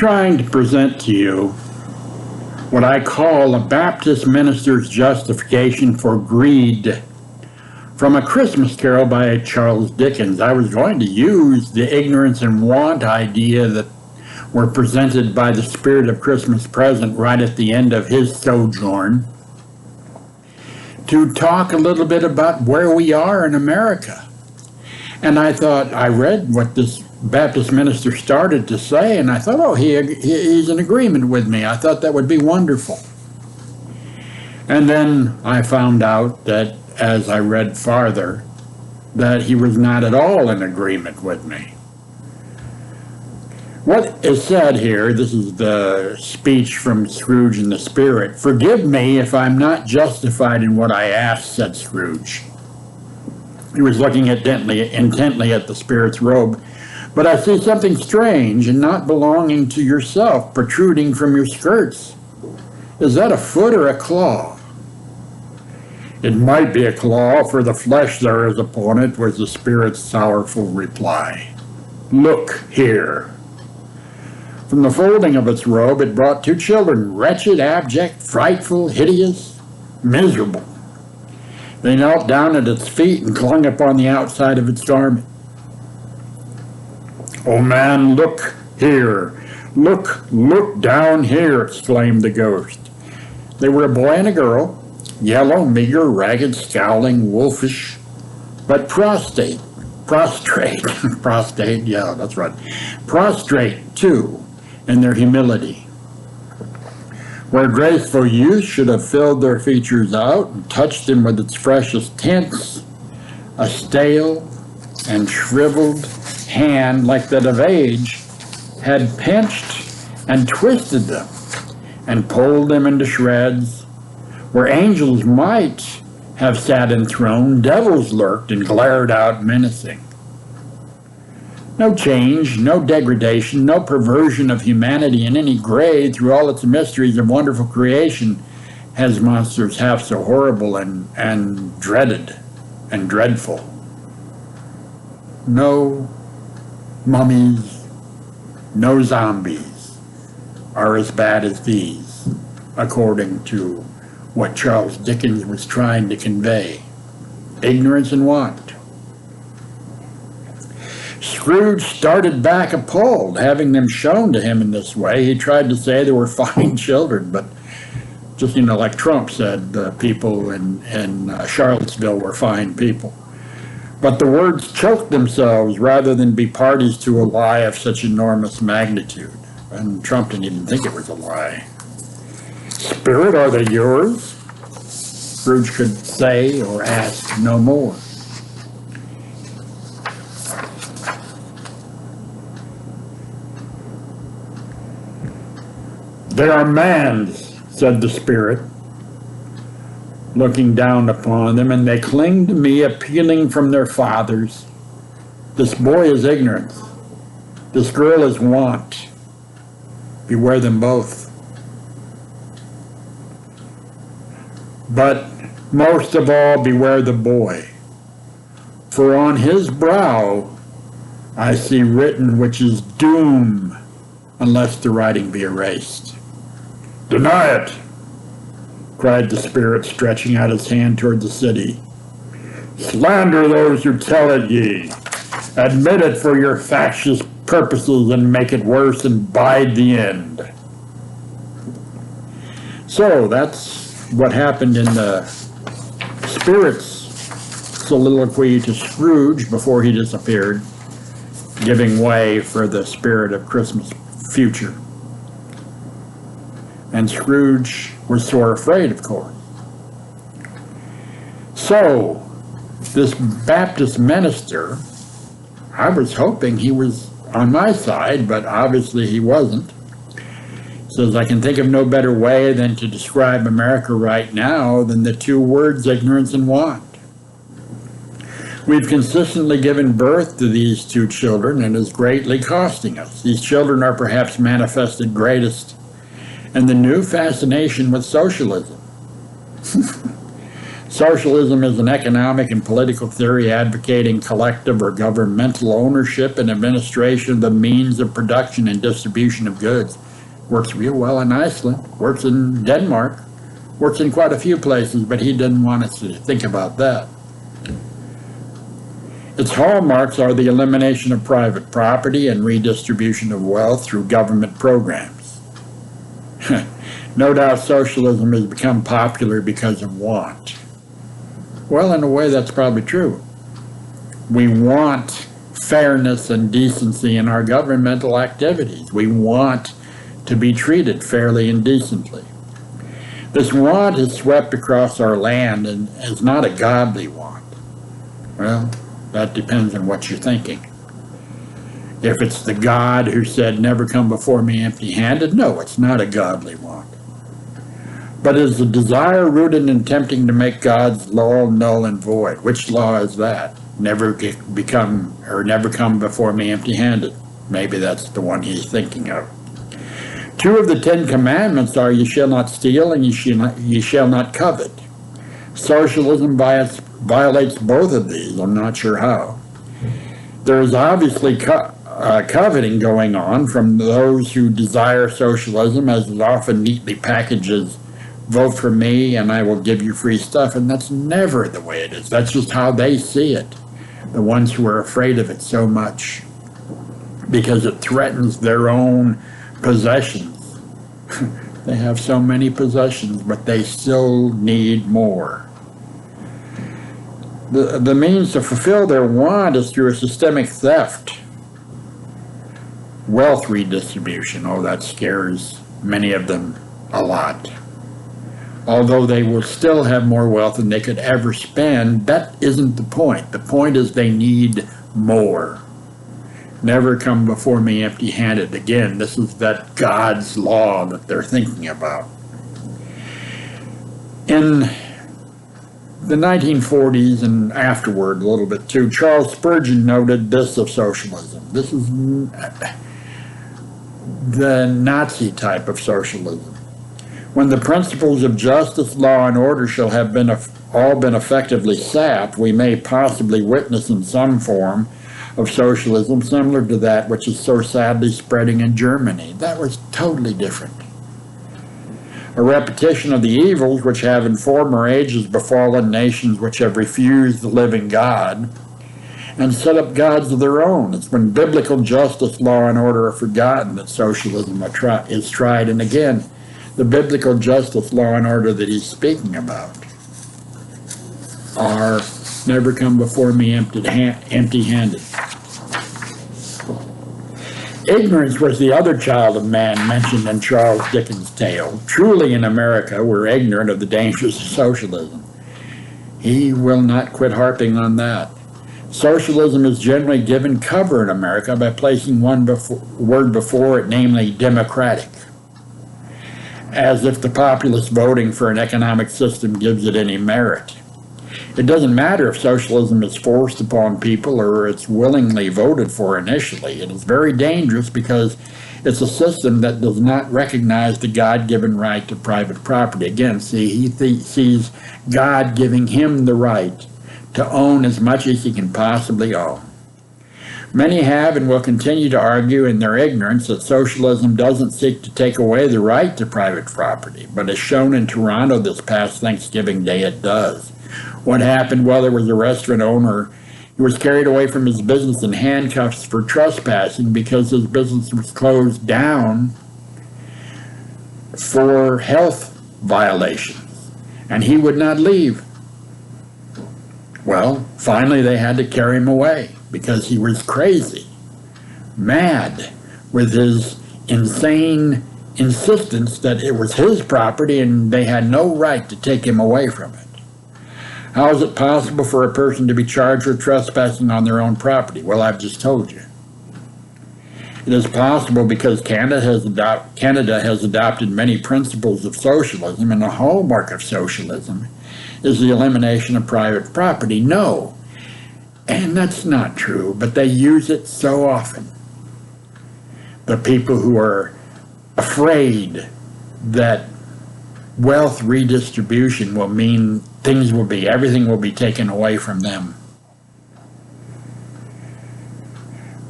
trying to present to you what I call a Baptist minister's justification for greed from A Christmas Carol by Charles Dickens. I was going to use the ignorance and want idea that were presented by the Spirit of Christmas Present right at the end of his sojourn to talk a little bit about where we are in America. And I thought, I read what this Baptist minister started to say, and I thought, oh, he's in agreement with me. I thought that would be wonderful. And then I found out that as I read farther, that he was not at all in agreement with me. What is said here, this is the speech from Scrooge and the Spirit. "Forgive me if I'm not justified in what I asked," said Scrooge. He was looking intently at the Spirit's robe. "But I see something strange and not belonging to yourself protruding from your skirts. Is that a foot or a claw?" "It might be a claw, for the flesh there is upon it," was the Spirit's sorrowful reply. "Look here." From the folding of its robe it brought two children, wretched, abject, frightful, hideous, miserable. They knelt down at its feet and clung upon the outside of its garment. "Oh man, look here! Look down here!" exclaimed the ghost. They were a boy and a girl, yellow, meager, ragged, scowling, wolfish, but prostrate, yeah, that's right, prostrate too, in their humility. Where graceful youth should have filled their features out and touched them with its freshest tints, a stale and shriveled hand like that of age had pinched and twisted them and pulled them into shreds. Where angels might have sat enthroned, devils lurked and glared out menacing. No change, no degradation, no perversion of humanity in any grade through all its mysteries of wonderful creation has monsters half so horrible and dreaded and dreadful. No mummies, no zombies are as bad as these, according to what Charles Dickens was trying to convey. Ignorance and want. Scrooge started back appalled, having them shown to him in this way. He tried to say they were fine children, but just, like Trump said, the people in Charlottesville were fine people. But the words choked themselves rather than be parties to a lie of such enormous magnitude. And Trump didn't even think it was a lie. "Spirit, are they yours?" Scrooge could say or ask no more. "They are man's," said the Spirit, looking down upon them, "and they cling to me, appealing from their fathers. This boy is ignorance. This girl is want. Beware them both. But most of all, beware the boy. For on his brow I see written which is doom, unless the writing be erased." "Deny it!" cried the Spirit, stretching out his hand toward the city. "Slander those who tell it ye. Admit it for your factious purposes and make it worse and bide the end." So that's what happened in the Spirit's soliloquy to Scrooge before he disappeared, giving way for the Spirit of Christmas future. And Scrooge was sore afraid, of course. So, this Baptist minister, I was hoping he was on my side, but obviously he wasn't. Says, "I can think of no better way than to describe America right now than the two words ignorance and want. We've consistently given birth to these two children and it is greatly costing us. These children are perhaps manifested greatest in the new fascination with socialism. Socialism is an economic and political theory advocating collective or governmental ownership and administration of the means of production and distribution of goods. Works real well in Iceland, works in Denmark, works in quite a few places, but he didn't want us to think about that. Its hallmarks are the elimination of private property and redistribution of wealth through government programs. No doubt socialism has become popular because of want. Well, in a way, that's probably true. We want fairness and decency in our governmental activities. We want to be treated fairly and decently. This want is swept across our land and is not a godly want. Well, that depends on what you're thinking. If it's the God who said, "Never come before me empty-handed," no, it's not a godly want. But is the desire rooted in attempting to make God's law null and void? Which law is that? Never come before me empty-handed. Maybe that's the one he's thinking of. 2 of the 10 commandments are, you shall not steal and you shall not covet. Socialism violates both of these. I'm not sure how. There is obviously coveting going on from those who desire socialism, as it often neatly packages, vote for me and I will give you free stuff, and that's never the way it is. That's just how they see it, the ones who are afraid of it so much, because it threatens their own possessions. They have so many possessions, but they still need more. The means to fulfill their want is through a systemic theft. Wealth redistribution, oh, that scares many of them a lot. Although they will still have more wealth than they could ever spend, that isn't the point. The point is they need more. Never come before me empty-handed. Again, this is that God's law that they're thinking about. In the 1940s and afterward a little bit too, Charles Spurgeon noted this of socialism. This is the Nazi type of socialism. When the principles of justice, law, and order shall have all been effectively sapped, we may possibly witness in some form of socialism similar to that which is so sadly spreading in Germany. That was totally different. A repetition of the evils which have in former ages befallen nations which have refused the living God and set up gods of their own. It's when biblical justice, law, and order are forgotten that socialism is tried. And again, the biblical justice, law, and order that he's speaking about are never come before me empty-handed. Ignorance was the other child of man mentioned in Charles Dickens' tale. Truly in America we're ignorant of the dangers of socialism. He will not quit harping on that. Socialism is generally given cover in America by placing one word before it, namely democratic, as if the populace voting for an economic system gives it any merit. It doesn't matter if socialism is forced upon people or it's willingly voted for initially. It is very dangerous because it's a system that does not recognize the God-given right to private property. Again, see, he sees God giving him the right to own as much as he can possibly own. Many have and will continue to argue in their ignorance that socialism doesn't seek to take away the right to private property, but as shown in Toronto this past Thanksgiving Day, it does. What happened? Well, there was a restaurant owner who was carried away from his business in handcuffs for trespassing because his business was closed down for health violations, and he would not leave. Well, finally they had to carry him away because he was crazy, mad, with his insane insistence that it was his property and they had no right to take him away from it. How is it possible for a person to be charged with trespassing on their own property? Well, I've just told you. It is possible because Canada has adopted many principles of socialism, and the hallmark of socialism is the elimination of private property. No, and that's not true, but they use it so often. The people who are afraid that wealth redistribution will mean everything will be taken away from them.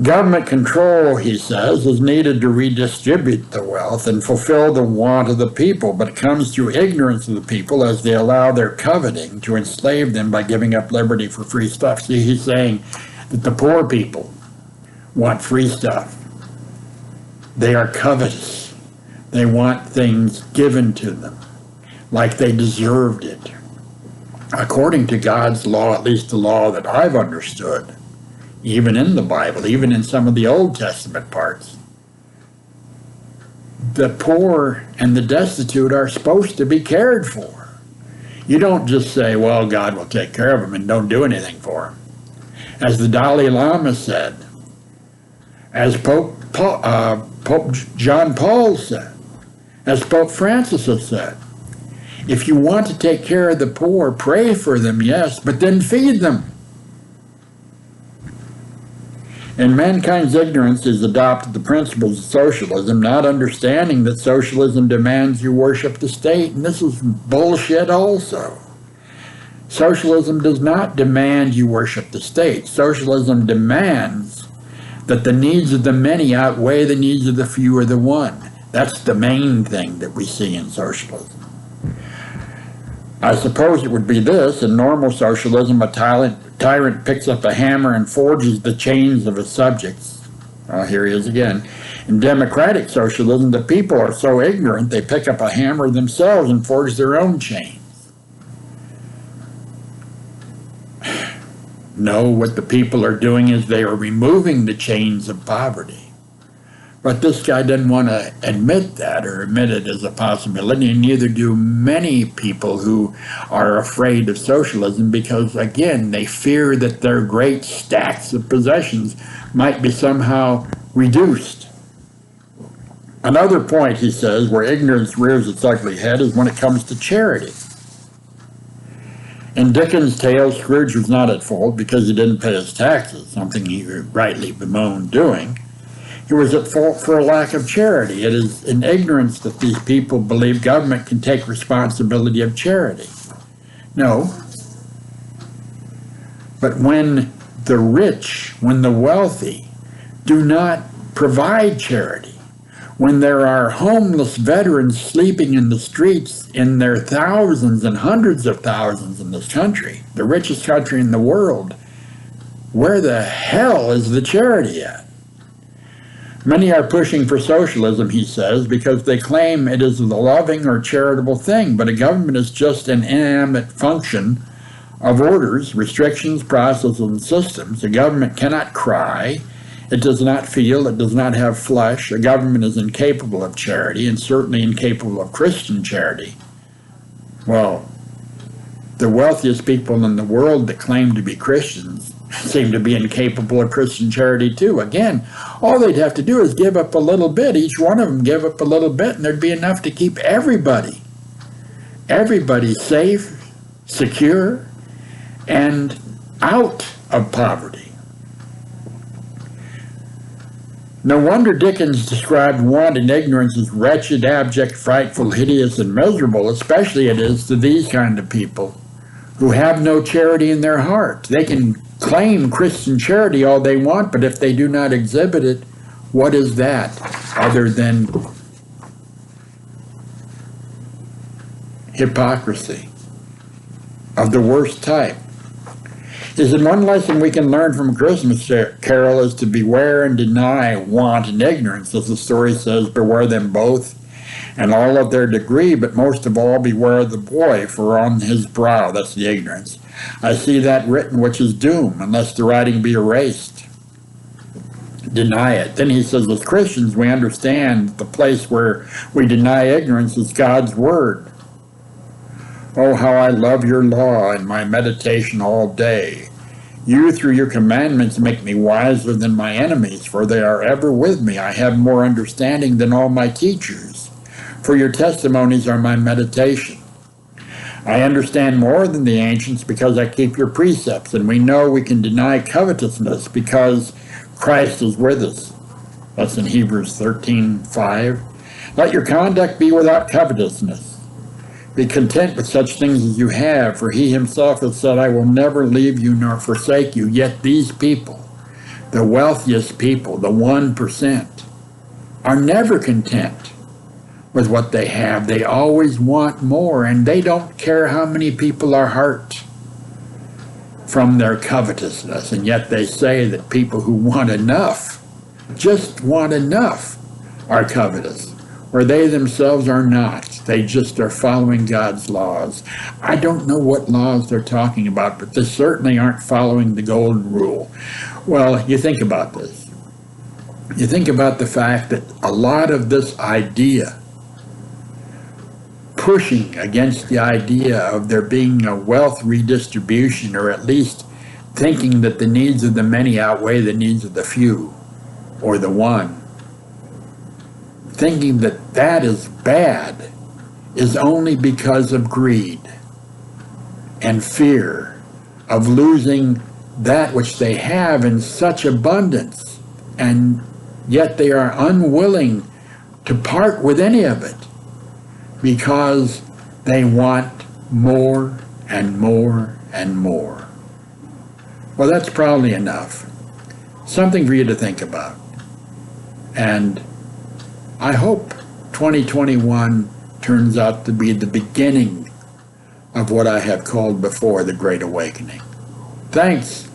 Government control, he says, is needed to redistribute the wealth and fulfill the want of the people, but it comes through ignorance of the people as they allow their coveting to enslave them by giving up liberty for free stuff. See, he's saying that the poor people want free stuff. They are covetous. They want things given to them like they deserved it. According to God's law, at least the law that I've understood, even in the Bible, even in some of the Old Testament parts, the poor and the destitute are supposed to be cared for. You don't just say, well, God will take care of them, and don't do anything for them. As the Dalai Lama said, as Pope John Paul said, as Pope Francis has said, if you want to take care of the poor, pray for them, yes, but then feed them. And mankind's ignorance has adopted the principles of socialism, not understanding that socialism demands you worship the state, and this is bullshit also. Socialism does not demand you worship the state. Socialism demands that the needs of the many outweigh the needs of the few or the one. That's the main thing that we see in socialism. I suppose it would be this: in normal socialism, a tyrant picks up a hammer and forges the chains of his subjects. Here he is again. In democratic socialism, the people are so ignorant they pick up a hammer themselves and forge their own chains. No, what the people are doing is they are removing the chains of poverty. But this guy doesn't want to admit that or admit it as a possibility, and neither do many people who are afraid of socialism because, again, they fear that their great stacks of possessions might be somehow reduced. Another point, he says, where ignorance rears its ugly head is when it comes to charity. In Dickens' tale, Scrooge was not at fault because he didn't pay his taxes, something he rightly bemoaned doing. He was at fault for a lack of charity. It is in ignorance that these people believe government can take responsibility of charity. No. But when the rich, when the wealthy do not provide charity, when there are homeless veterans sleeping in the streets in their thousands and hundreds of thousands in this country, the richest country in the world, where the hell is the charity at? Many are pushing for socialism, he says, because they claim it is a loving or charitable thing, but a government is just an inanimate function of orders, restrictions, processes, and systems. A government cannot cry. It does not feel. It does not have flesh. A government is incapable of charity, and certainly incapable of Christian charity. Well, the wealthiest people in the world that claim to be Christians seem to be incapable of Christian charity too. Again, all they'd have to do is give up a little bit. Each one of them give up a little bit, and there'd be enough to keep everybody safe, secure, and out of poverty. No wonder Dickens described want and ignorance as wretched, abject, frightful, hideous, and miserable. Especially it is to these kind of people who have no charity in their heart. They can claim Christian charity all they want, but if they do not exhibit it, what is that other than hypocrisy of the worst type? He said, one lesson we can learn from a Christmas carol is to beware and deny want and ignorance. As the story says, beware them both and all of their degree, but most of all beware the boy, for on his brow, that's the ignorance, I see that written which is doom, unless the writing be erased. Deny it. Then he says, as Christians, we understand the place where we deny ignorance is God's word. Oh, how I love your law and my meditation all day. You, through your commandments, make me wiser than my enemies, for they are ever with me. I have more understanding than all my teachers, for your testimonies are my meditation. I understand more than the ancients because I keep your precepts, and we know we can deny covetousness because Christ is with us. That's in Hebrews 13:5. Let your conduct be without covetousness. Be content with such things as you have, for he himself has said, I will never leave you nor forsake you. Yet these people, the wealthiest people, the 1%, are never content with what they have. They always want more, and they don't care how many people are hurt from their covetousness. And yet they say that people who want enough, just want enough, are covetous, where they themselves are not. They just are following God's laws. I don't know what laws they're talking about, but they certainly aren't following the golden rule. Well, you think about this. You think about the fact that a lot of this idea, pushing against the idea of there being a wealth redistribution, or at least thinking that the needs of the many outweigh the needs of the few or the one, thinking that that is bad, is only because of greed and fear of losing that which they have in such abundance, and yet they are unwilling to part with any of it because they want more and more and more. Well, that's probably enough. Something for you to think about. And I hope 2021 turns out to be the beginning of what I have called before the Great Awakening. Thanks.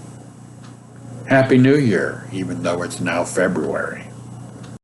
Happy New Year, even though it's now February.